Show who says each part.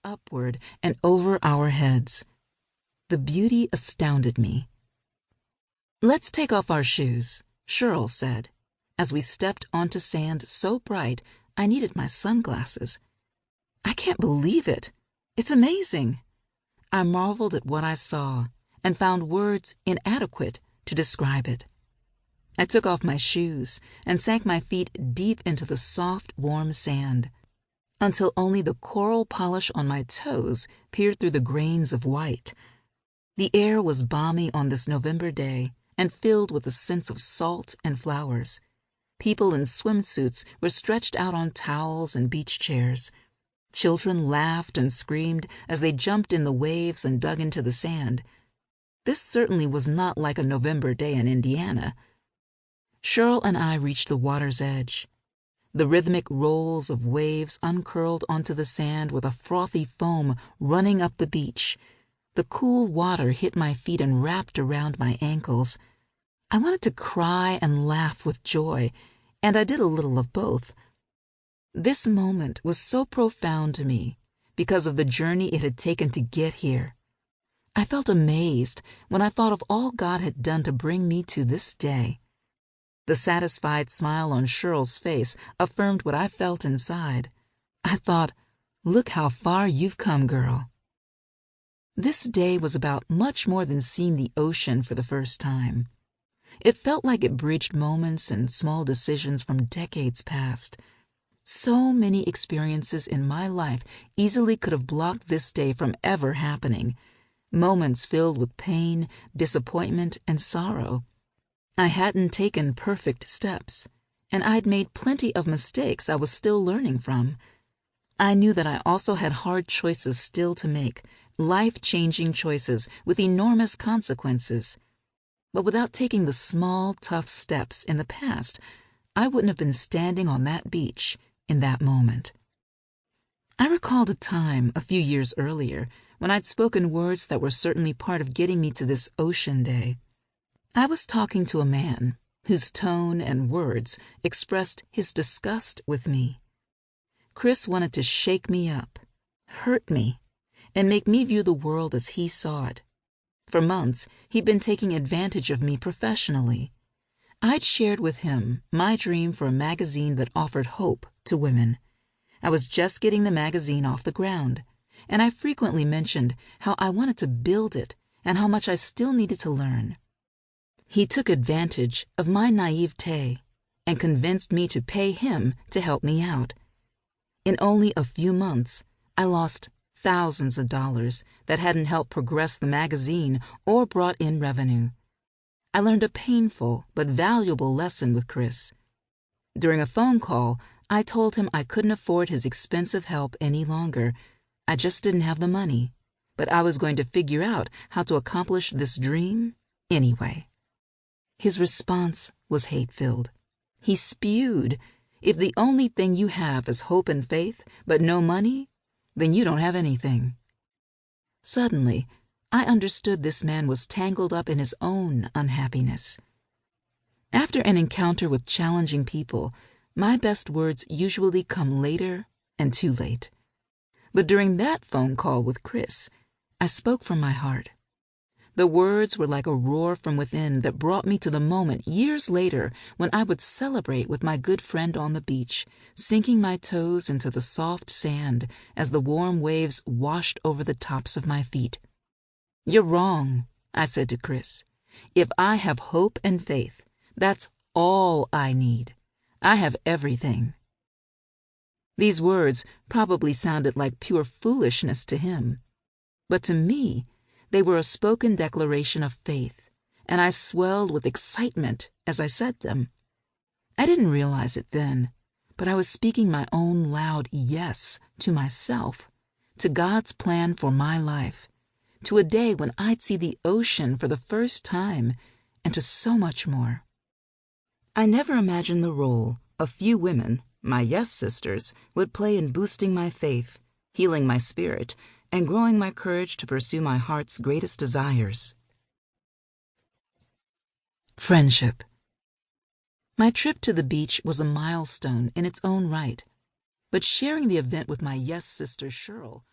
Speaker 1: upward and over our heads. The beauty astounded me. "Let's take off our shoes," Cheryl said, as we stepped onto sand so bright I needed my sunglasses. "I can't believe it. It's amazing." I marveled at what I saw and found words inadequate to describe it. I took off my shoes and sank my feet deep into the soft, warm sand, until only the coral polish on my toes peered through the grains of white. The air was balmy on this November day and filled with a sense of salt and flowers. People in swimsuits were stretched out on towels and beach chairs. Children laughed and screamed as they jumped in the waves and dug into the sand. This certainly was not like a November day in Indiana. Cheryl and I reached the water's edge. The rhythmic rolls of waves uncurled onto the sand with a frothy foam running up the beach. The cool water hit my feet and wrapped around my ankles. I wanted to cry and laugh with joy, and I did a little of both. This moment was so profound to me because of the journey it had taken to get here. I felt amazed when I thought of all God had done to bring me to this day. The satisfied smile on Cheryl's face affirmed what I felt inside. I thought, "Look how far you've come, girl." This day was about much more than seeing the ocean for the first time. It felt like it bridged moments and small decisions from decades past. So many experiences in my life easily could have blocked this day from ever happening. Moments filled with pain, disappointment, and sorrow. I hadn't taken perfect steps, and I'd made plenty of mistakes I was still learning from. I knew that I also had hard choices still to make, life-changing choices with enormous consequences. But without taking the small, tough steps in the past, I wouldn't have been standing on that beach in that moment. I recalled a time a few years earlier when I'd spoken words that were certainly part of getting me to this ocean day. I was talking to a man whose tone and words expressed his disgust with me. Chris wanted to shake me up, hurt me, and make me view the world as he saw it. For months, he'd been taking advantage of me professionally. I'd shared with him my dream for a magazine that offered hope to women. I was just getting the magazine off the ground, and I frequently mentioned how I wanted to build it and how much I still needed to learn. He took advantage of my naivete and convinced me to pay him to help me out. In only a few months, I lost thousands of dollars that hadn't helped progress the magazine or brought in revenue. I learned a painful but valuable lesson with Chris. During a phone call, I told him I couldn't afford his expensive help any longer. I just didn't have the money, but I was going to figure out how to accomplish this dream anyway. His response was hate-filled. He spewed, "If the only thing you have is hope and faith, but no money, then you don't have anything." Suddenly, I understood this man was tangled up in his own unhappiness. After an encounter with challenging people, my best words usually come later and too late. But during that phone call with Chris, I spoke from my heart. The words were like a roar from within that brought me to the moment years later when I would celebrate with my good friend on the beach, sinking my toes into the soft sand as the warm waves washed over the tops of my feet. "You're wrong," I said to Chris. "If I have hope and faith, that's all I need. I have everything." These words probably sounded like pure foolishness to him, but to me, they were a spoken declaration of faith, and I swelled with excitement as I said them. I didn't realize it then, but I was speaking my own loud yes to myself, to God's plan for my life, to a day when I'd see the ocean for the first time, and to so much more. I never imagined the role a few women, my yes sisters, would play in boosting my faith, healing my spirit, and growing my courage to pursue my heart's greatest desires. Friendship. My trip to the beach was a milestone in its own right, but sharing the event with my yes sister Cheryl